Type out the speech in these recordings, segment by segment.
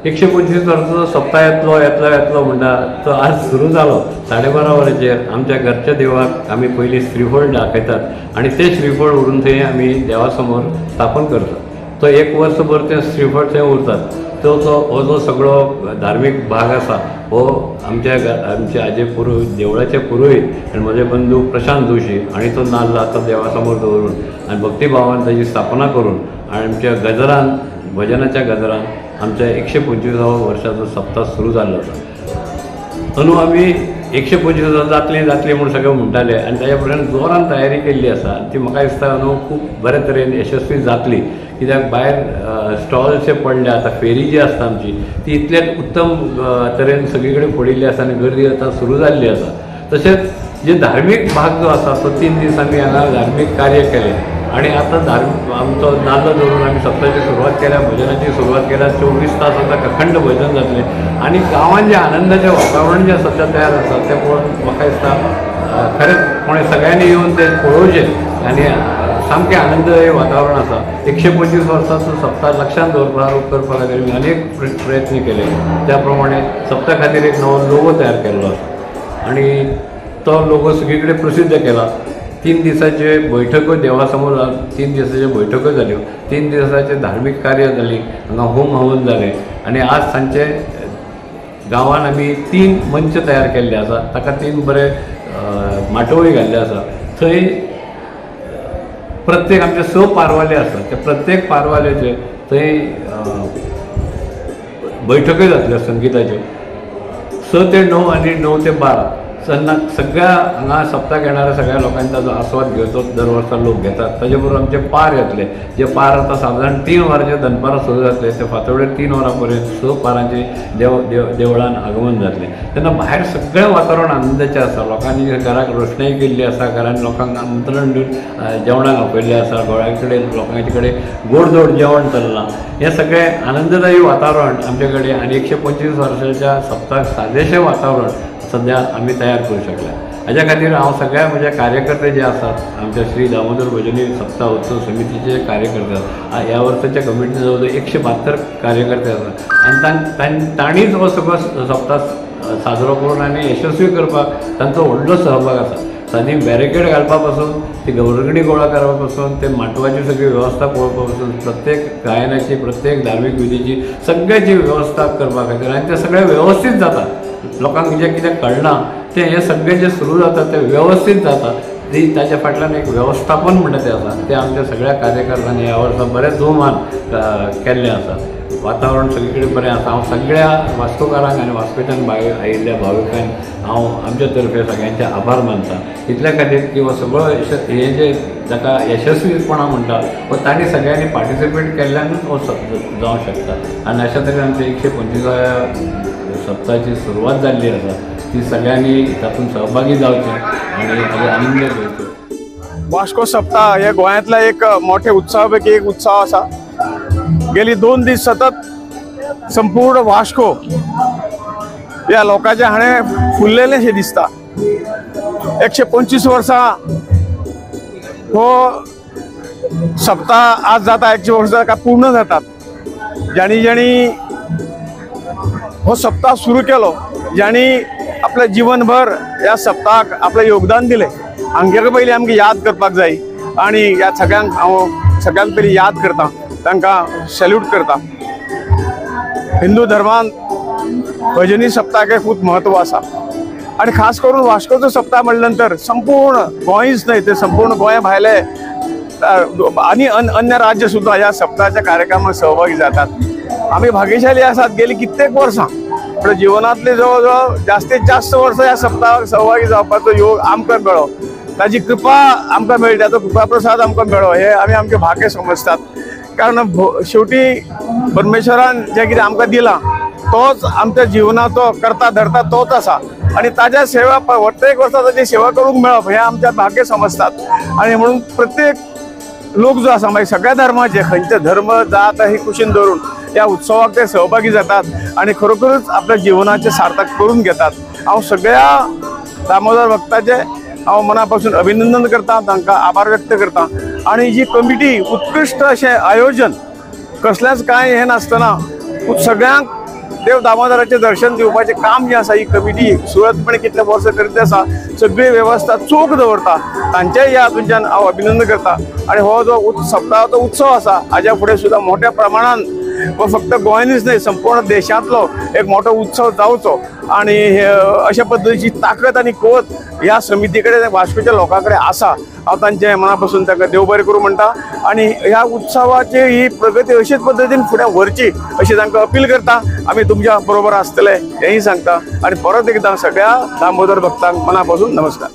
125 वर्साचो सप्ताह येतलो म्हणटा तो आज सुरू जालो 12:30 वरांचेर आमच्या घरच्या देवाक आमी पयलीं श्रीफळ दाखयतात आनी ते श्रीफळ व्हरून थंय आमी देवा समोर स्थापन करतात। तो 1 वर्सभर ते श्रीफळ थंय उरतात। तो हो जो सगळो धार्मीक भाग आसा हो आमचे आजे पुरोहीत देवळाचे पुरोहीत आनी म्हजे बंधू प्रशांत जोशी आनी तो नाल्ल आतां देवा समोर दवरून आनी भक्तिभावान ताची स्थापना करून आनी आमच्या गजरान भजनाच्या गजरान आमच्या 125व्या वर्साचो सप्ताह सुरू जाल्लो आसा। अंदू आमी 125 जातली म्हणून सगळे म्हणटाले आनी ताच्या फुड्यान जोरान तयारी केल्ली आसा। ती म्हाका दिसता न्हू खूब बरे तरेन यशस्वी जातली, कित्याक भायर स्टॉल्स पडले आतां फेरी जी आसता आमची ती इतलेच उत्तम तरेन सगळी कडेन पडिल्ली आसा आनी गर्दी आतां सुरू जाल्ली आसा। तशेंच जे धार्मीक भाग जो आसा तो 3 दीस आमी हांगा धार्मीक कार्य केलें आनी आतां आमचो नाल्ल दवरून आमी सप्ताची सुरवात केल्या, भजनाची सुरवात केल्या। 24 तास आतां अखंड भजन जातलें आनी गांवांत जे आनंदाचें वातावरण जें सद्या तयार आसा तें पळोवन म्हाका दिसता खरेंच कोणें सगळ्यांनी येवन तें पळोवचें आनी सामकें आनंददायी वातावरण आसा। 125 वर्साचो सप्ताह लक्षांत करपा खातीर आमी अनेक प्रयत्न केले। त्या प्रमाणे सप्ता खातीर एक नवो लोगो तयार केल्लो आसा आनी तो लोगो सगळी कडेन प्रसिद्ध केला। 3 दिसाचे बैठको देवा समोर 3 दिसाच्यो बैठको जाल्यो, 3 दिसाचे धार्मीक कार्य जाली, हांगा होम हवन जालें आनी आज सांजचे गांवांत आमी 3 मंच तयार केल्ले आसा, ताका 3 बरे माटोळी घाल्ले आसा। थंय प्रत्येक आमचे 6 पारवाले आसात, त्या प्रत्येक पारवाल्याचे थंय बैठक्यो जातल्यो संगीताच्यो 6 ते 9 आनी 9 ते 12 तेन्ना सगळ्या हांगा सप्ताक येणाऱ्या सगळ्या लोकांनी ताजो आस्वाद घेवचो दर वर्सा लोक घेतात। ताचे बरोबर आमचे पार येतले, जे पार आतां सादारण 3 वरांचे दनपारां सुरू जातले ते फातोडेर 3 वरां पर्यंत 6 पारांचे देवळान आगमन जातलें। तेन्ना भायर सगळें वातावरण आनंदाचें आसा। लोकांनी घराक रोशनाई केल्ली आसा, घरान लोकांक आमंत्रण दिवन जेवणाक आपयल्लें आसा, गोळ्या कडेन लोकांचे कडेन गोडधोड जेवण चल्लां। हें सगळें आनंददायी वातावरण आमचे कडेन आनी 125 वर्साच्या सप्ताक सादेशें वातावरण सद्या आमी तयार करूं शकल्या। हाज्या खातीर हांव सगळ्या म्हज्या कार्यकर्ते जे आसात आमच्या श्री दामोदर भजनी सप्ताह उत्सव समितीचे कार्यकर्ते आसात, ह्या वर्साच्या कमिटीन जवळ जवळ 172 कार्यकर्ते आसात आनी तांणीच हो सगळो सप्ताह साजरो करून आनी यशस्वी करपाक तांचो व्हडलो सहभाग आसा। सादी बॅरिकेड घालपा पासून ती गवरगडी गोळा करपा पासून ते माटवाची सगळी वेवस्था पळोवपा पासून प्रत्येक गायनाची प्रत्येक धार्मीक विधीची सगळ्याची वेवस्था करपा खातीर आनी तें सगळें वेवस्थीत जाता। लोकांक जें कितें कळना तें हें सगळें जें सुरू जाता तें वेवस्थीत जाता। ती ताच्या फाटल्यान एक वेवस्थापन म्हणटा तें आसा, तें आमच्या सगळ्या कार्यकर्त्यांनी ह्या वर्सा बरें जोमान केल्लें आसा। वातावरण सगळे कडेन बरें आसा। हांव सगळ्या वास्कोकारांक आनी वास्कोच्यान भायर आयिल्ल्या भाविकांक हांव आमच्या तर्फे सगळ्यांचे आभार मानतां इतल्या खातीर की हो सगळो हें जें जाका यशस्वीपणा म्हणटा हो तांणी सगळ्यांनी पार्टिसिपेट केल्ल्यानूच हो जावंक शकता आनी अशा तरेन आमच्या 125व्या सप्ताची सुरवात जाल्ली आसा ती सगळ्यांनी तातूंत सहभागी जावचें आनी हाजो आनंद घेवचो। वास्को सप्ताह हे गोंयांतल्या एक मोठे उत्सवापैकी एक उत्सव आसा। गेली 2 दीस सतत संपूर्ण वास्को ह्या लोकांचे हाणे फुल्लेलेशें दिसता। 125 वर्सां हो सप्ताह आज जाता, 125 वर्सां पूर्ण जातात। ज्यांनी हो सप्ताह सुरू केलो, ज्यांनी आपल्या जीवनभर ह्या सप्ताहाक आपलें योगदान दिलें, हांचे पयलीं आमकां याद करपाक जाय आनी ह्या सगळ्यांक हांव सगळ्यांत पयलीं याद करता, तांकां सॅल्यूट करता। हिंदू धर्मान भजनी सप्ताहाक खूब म्हत्व आसा आनी खास करून वास्कोचो सप्ताह म्हणले नंतर संपूर्ण गोंयच न्हय तर संपूर्ण गोंया भायले आनी अन्य राज्य सुद्धा ह्या सप्ताहाच्या कार्यक्रमात सहभागी जातात। आम्ही भाग्यशाली आसात। गेली कित्येक वर्सां आपल्या जीवनातले जवळ जवळ जास्तीत जास्त वर्ष ह्या सप्ताहाक सहभागी जावपाचो योग आमकां मेळ्ळो। ताची कृपा आमकां मेळ्ळी, ताचो कृपा प्रसाद आमकां मेळ्ळो हे आमी आमचे भाग्य समजतात। कारण शेवटी परमेश्वरान जें कितें आमकां दिलां तोच आमच्या जीवनाचो करता धरता तोच आसा आनी ताज्या सेवा प्रत्येक वर्सा ताची सेवा करूंक मेळप हे आमच्या भाग्य समजतात। आनी म्हणून प्रत्येक लोक जो आसा मागीर सगळ्या धर्माचे खंयचे धर्म जात ही कुशीन धरून या उत्सवाक ते सहभागी जातात आणि खरोखरच आपल्या जीवनाचे सार्थक करून घेतात। हांव सगळ्या दामोदर भक्ताचे हांव मनापासून अभिनंदन करता, तांकां आभार व्यक्त करता। आणि जी कमिटी उत्कृष्ट अशें आयोजन कसलेंच कांय हें नासतना सगळ्यांक देव दामोदराचे दर्शन दिवपाचें काम जे आसा ही कमिटी सुरतपणे कितले वर्स करीत आसा, सगळी वेवस्था चोख दवरता, तांच्याय ह्या हातूंच्यान हांव अभिनंदन करता। आणि हो जो सप्ताहाचो उत्सव आसा हाज्या फुडें सुद्दां मोठ्या प्रमाणान व फक्त गोंयांनीच न्हय संपूर्ण देशांतलो एक मोठो उत्सव जावचो आणि अशा पद्दतीची ताकद आणि कुवत ह्या समिती कडेन वास्कोच्या लोकां कडेन आसा। हांव तांचे मना पासून ताका देव बरें करूं म्हणटा आणि ह्या उत्सवाची ही प्रगती अशेच पद्दतीन फुडें व्हरची अशी तांकां अपील करता। आमी तुमच्या बरोबर आसतले हेंय सांगता आणि परत एकदां सगळ्या दामोदर भक्तांक मना पासून नमस्कार।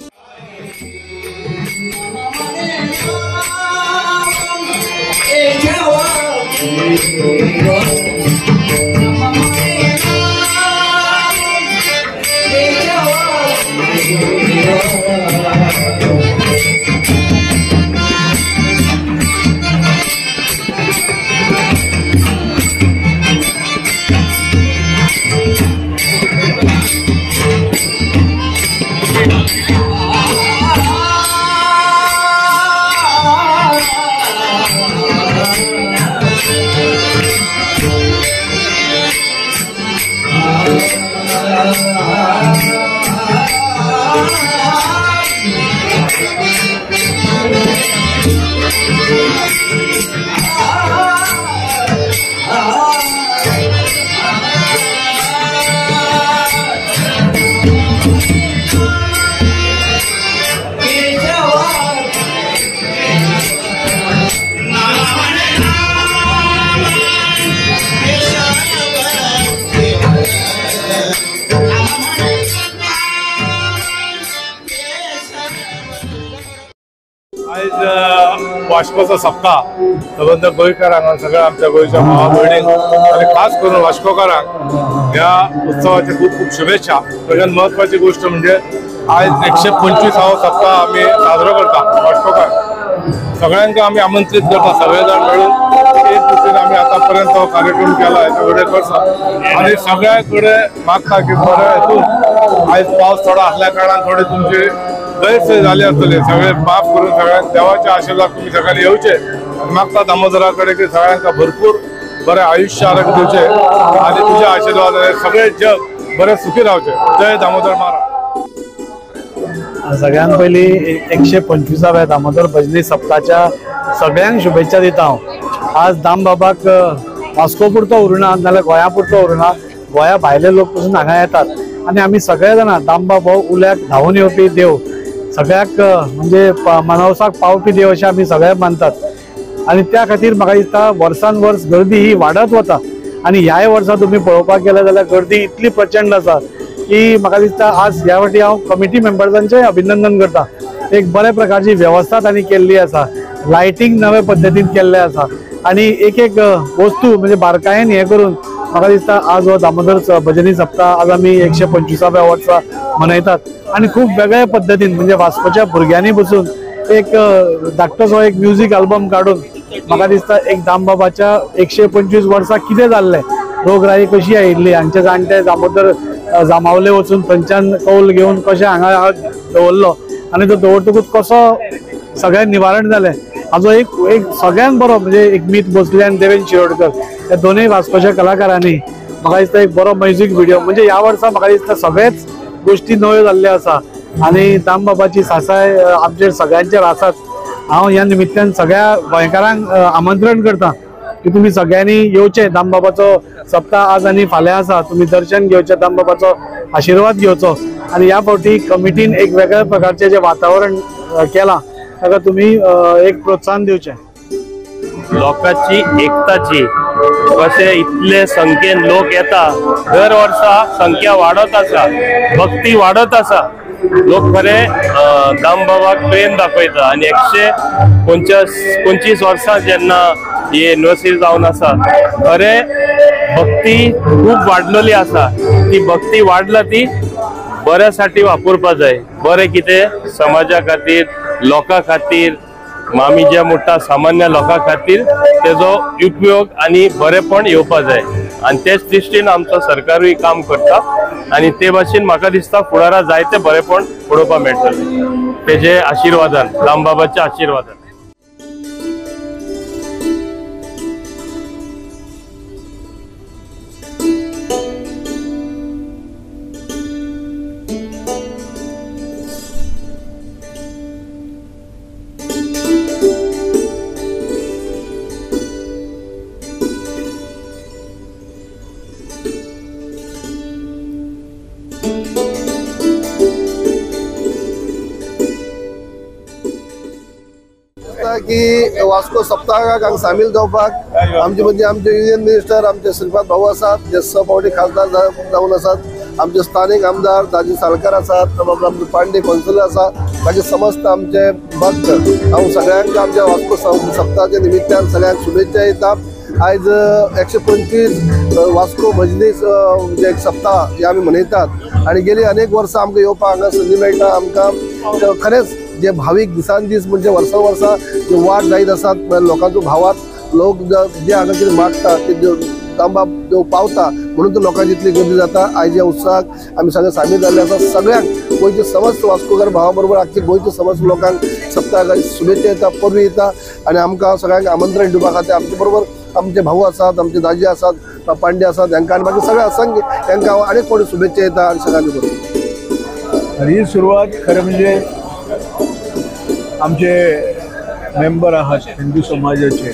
वास्कोचो सप्ताह संबंध गोंयकारांक सगळ्या आमच्या गोंयच्या भावा भयणींक आणि खास करून वास्कोकारांक ह्या उत्सवाचे खूप खूप शुभेच्छा। सगळ्यात महत्वाची गोष्ट म्हणजे आज 125वा सप्ताह आम्ही साजरो करता वास्कोकार सगळ्यांक आम्ही आमंत्रित करता सगळे जाण मिळून एक दिवसांनी आम्ही आतापर्यंत हो कार्यक्रम केला याच्या फुडें करता आणि सगळ्याकडे मागता की बरे हेतून आज पावस थोडा असल्या कारणान थोडे तुमचे गैरसोय झाले असतले सगळे माफ करून सगळ्यांक देवाचे आशीर्वाद तुम्ही सगळ्यांनी येवचे आणि मागता दामोदराकडे की सगळ्यांक भरपूर बरे आयुष्य आरोग्य दिवचे आणि तुझ्या आशीर्वादाने सगळे जग बरे सुखी रावचे। जय दामोदर महाराज। सगळ्यात पयली 125व्या दामोदर भजनी सप्ताहाच्या सगळ्यांक शुभेच्छा दिता हांव। आज दामबाबाक वास्को पुरतो उरना नाल्यार गोंया पुरतो उरना, गोंया भायले लोक पसून हांगा येतात आणि आमी सगळे जाणां दामबाब हो उल्याक धांवून येवपी देव, सगळ्याक म्हणजे मनवसाक पावपी देव अशें आमी सगळे मानतात आणि त्या खातीर म्हाका दिसता वर्सान वर्स गर्दी ही वाडत वता आणि ह्याय वर्सा तुम्ही पळोवपाक गेले जाल्यार गर्दी इतली प्रचंड आसा की म्हाका दिसता आज ह्या फावटी हांव कमिटी मेंबर्सांचें अभिनंदन करता। एक बरे प्रकारची वेवस्था तांणी केल्ली आसा, लायटिंग नवे पद्दतीन केल्लें आसा आणि एक एक वस्तू म्हणजे बारकायेन हे करून म्हाका दिसता आज हो दामोदर भजनी सप्ताह आज आमी 125व्या वर्सा मनयतात आणि खूप वेगळ्या पद्दतीन म्हणजे वास्कोच्या भुरग्यांनी बसून एक धाकटोसो एक म्युझिक अल्बम काढून म्हाका दिसता एक दामबाबाच्या 125 वर्सां कितें जाल्लें, रोगराई कशी आयिल्ली, हांगचे जाणटे दामोदर जामावले वचून थंयच्यान कौल घेवन कशें हांगा दवरलो आणि तो दवरतकूच कसो सगळें निवारण जालें हाजो एक सगळ्यान बरो म्हणजे एक मीत भोसले आनी देवेंद्र शिरोडकर ह्या दोनूय वास्कोच्या कलाकारांनी म्हाका दिसता एक बरो म्युझिक व्हिडिओ म्हणजे ह्या वर्सा म्हाका दिसता सगळेच गोष्टी नव्यो जाल्ल्यो आसा आणि दामबाबाची सासाय आमचे सगळ्यांचेर आसात। हांव ह्या निमित्तान सगळ्या गोंयकारांक आमंत्रण करता की तुम्ही सगळ्यांनी येवचे। दामबाबाचो सप्ताह आज आणि फाल्यां आसा, तुम्ही दर्शन घेवचे, दामबाबाचो आशीर्वाद घेवचो आणि ह्या फावटी कमिटीन एक वेगळ्या प्रकारचे जे वातावरण केला ताका तुम्ही एक प्रोत्साहन दिवचे। लोकांची एकताची कसे इतले संख्येन लोक येता, दर वर्सा संख्या वाढत आसा, भक्ती वाढत आसा, लोक खरे दामबाबाक प्रेम दाखयता आणि 125 वर्सां जेन्ना ही युनिव्हर्सिटी जावन आसा खरे भक्ती खूप वाढलेली आसा। ती भक्ती वाढला ती बऱ्यासाठी वापरपा जाय, बरे कितें समाजा खातीर, लोकां खातीर, आमी जे म्हणटा सामान्य लोकां खातीर तेजो उपयोग आणि बरेपण येवपा जाय आणि तेच दृश्टीन आमचो सरकारूय काम करता आणि ते भाशेन म्हाका दिसता फुडारा जायते बरेपण पळोवपा मेळटलें तेजे आशिर्वादान, दामबाबाच्या आशिर्वादान। की वास्को सप्ताहाक हांगा सामील जावपाक आमचे म्हणजे आमचे युनियन मिनिस्टर आमचे श्रीपाद भाऊ आसात, जे सहपावटी खासदार जावन आसात, आमचे स्थानिक आमदार दाजी साळकर आसात, आमचे पांडे कौन्सिलर आसा, ताचे समस्त आमचे भक्त हांव सगळ्यांक आमच्या वास्को सप्ताहाच्या निमित्तान सगळ्यांक शुभेच्छा दिता। आयज 125 वास्को भजनी म्हणजे एक सप्ताह हे आमी मनयतात आणि गेली अनेक वर्सां आमकां येवपाक हांगा संदी मेळटा। आमकां खरेंच जे भावीक दिसान दीस म्हणजे वर्सा वर्सा जे वाट जायत आसात लोकांचो भावात लोक जे हांगा कितें मागता ते दामबाब देव पावता म्हणून तर लोकांची इतली गर्दी जाता। आयज ह्या उत्सवाक आमी सगळे सामील जाल्ले आसा। सगळ्यांक गोंयचे समस्त वास्कोकार भावा बरोबर आख्खे गोंयचे समस्त लोकांक सप्तकाची शुभेच्छा येता, परबी येता आणि आमकां सगळ्यांक आमंत्रण दिवपा खातीर आमचे बरोबर आमचे भाऊ आसात, आमचे दाजी आसात, पांडे आसात, हांकां आनी बाकी सगळे असंख्य तांकां हांव अनेक फावटी शुभेच्छा येता आनी सगळ्यांनी बरोबर। ही सुरवात खरं म्हणजे आमचे मेंबर आहात हिंदू समाजाचे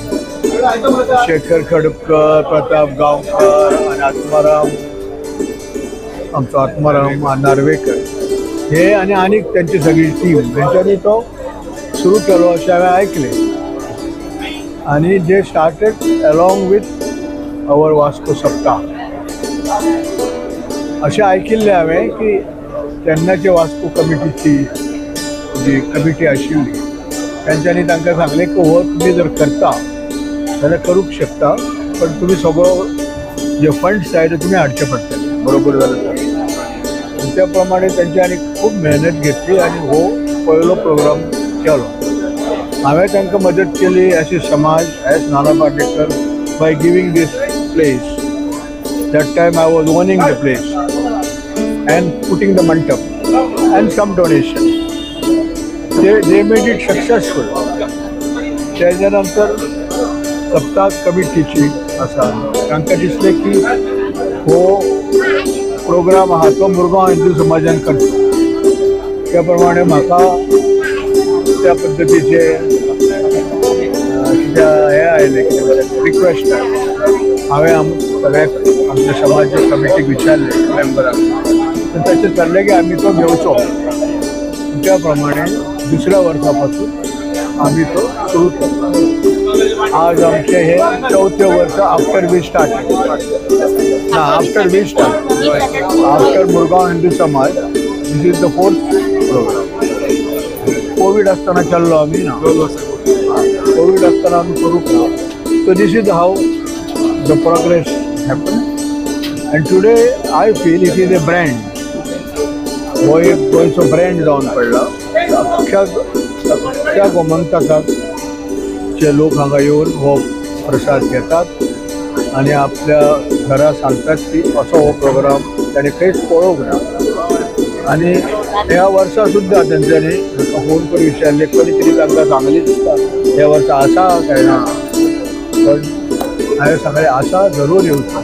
शेखर खडपकर, प्रताप गांवकर आणि आत्माराम नार्वेकर हे आणि अनेक त्यांची सगळी टीम त्यांच्यानी तो सुरू केलो अशें हांवें ऐकले आणि जे started along with our Vasco सप्ताह अशें आयकिल्लें हांवें की तेन्नाचे वास्को कमिटीची जी कमिटी आशिल्ली त्यांच्यानी तांकां सांगलें की हो तुम्ही जर करता जाल्यार करूंक शकता, पण तुम्ही सगळो जे फंड्स आहे ते तुम्ही हाडचे पडटले, बरोबर जालें। त्या प्रमाणे त्यांच्यानी खूब मेहनत घेतली आणि हो पयलो प्रोग्राम केलो। हांवें तांकां मदत केली अशी समाज एस Nana Patekar by giving this place. That time I was owning the place and putting the मंटप and some donation. they made it successful। त्याच्यानंतर सप्ताह कमिटीची आसा तांकां दिसलें की हो प्रोग्राम आहा तो मुरगांव हिंदू समाजान करता, त्या प्रमाणे म्हाका त्या पद्दतीचे हे आयले रिक्वेस्ट हांवें सगळ्या आमच्या समाज कमिटीक विचारले मेंबरांक, तर तशें ठरलें की आमी तो घेवचो। त्या प्रमाणे दुसऱ्या वर्सापासून आम्ही तो सुरू करतो। आज आमचे हे 4थे वर्ष after we start after Murgaon Hindu Samaj this is the 4th program. COVID असताना चाललो आम्ही ना, कोविड असताना आम्ही सुरू केलो। So this is how the progress happen and today I feel it is a brand. हो एक गोंयचो ब्रँड जावन पडला। अख्ख्या गोमंतकाक जे लोक हांगा येवन हो प्रसाद घेतात आणि आपल्या घरा सांगतात की असो हो प्रोग्राम ताणें खंयच पळोवंक ना। आणि ह्या वर्सा सुद्दां तेंच्यांनी म्हाका फोन करून विचारले कधी तरी तांकां सांगली दिसता ह्या वर्सा आसा काय ना, पण हांवें सांगलें आसा, जरूर येवचो।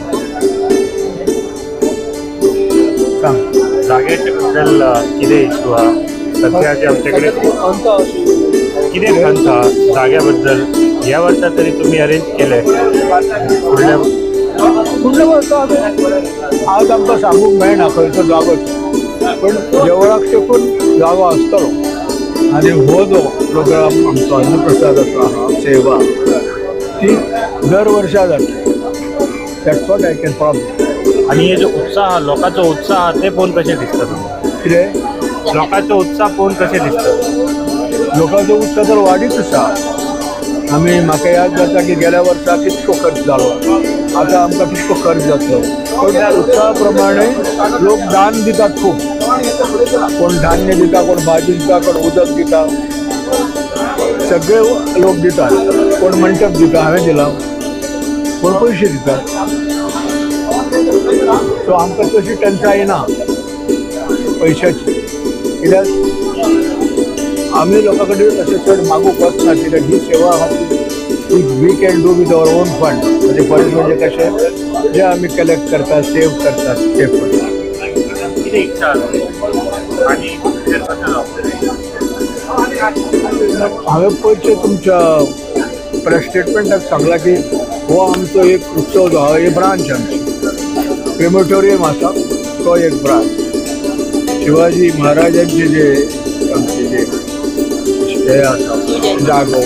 सांग जागेच्या बद्दल कितें इशू आहा सध्याचे आमच्याकडे कितें सांगता जाग्या बद्दल? ह्या वर्सा तरी तुम्ही अरेंज केले, फुडल्या वर्सा आज आमकां सांगूंक मेळना खंयचो जागो, पण देवळाक तेकून जागो आसतलो। आणि हो जो प्रोग्राम आमचो अन्नप्रसाद आसा सेवा ती दर वर्सा जाता। That's what I can promise. आणि हे जो उत्साह लोकांचो उत्साह ते पळोवन कशें दिसता तुमकां? कितें लोकांचो उत्साह पळोवन कशें दिसता? लोकांचो उत्साह तर वाडीच आसा। आमी म्हाका याद जाता की गेल्या वर्सा कितको खर्च जालो, आतां आमकां कितको खर्च जातलो, पण त्या उत्साहा प्रमाणे लोक दान दितात खूब। कोण धान्य दिता, कोण भाजी दिता, कोण उदक दिता, सगळे लोक दितात। कोण मंडप दिता, हांवें दिला, कोण पयशे दितात। सो आमकां तशी टंचाई ना पैशाची, कित्याक आमी लोकां कडेन अशें चड मागूंक वचना, कित्याक ही सेवा we can do with our own fund. म्हणजे फंड म्हणजे कशें जे आमी कलेक्ट करतात, सेव करतात ते फंड। कितें इच्छा आणि हांवें पयशे तुमच्या प्रेस स्टेटमेंटाक सांगला की हो आमचो एक उत्सव जो आहा, ही ब्रांच आमची क्रेमेटोरियम आसा तो एक ब्रांच। शिवाजी महाराजांचे जे आमचे जे हे आसा जागो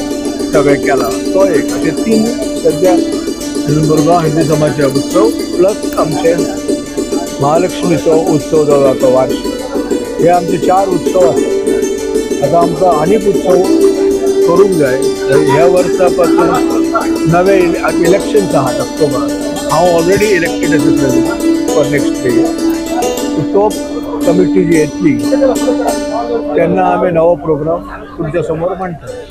सगळे केला तो एक असे 3 सध्या मुरगांव हिंदू समाजचे उत्सव प्लस आमचे महालक्ष्मीचो उत्सव जो जाता वार्षिक हे आमचे 4 उत्सव आसात. आता आमकां आनीक उत्सव करूंक जाय. ह्या वर्सा पासून नवे इलेक्शन्स आहात ऑक्टोबरात. हांव already elected as a president for next day. तो कमिटी जी येतली तेन्ना आमी नवो प्रोग्राम तुमच्या समोर मांडटा.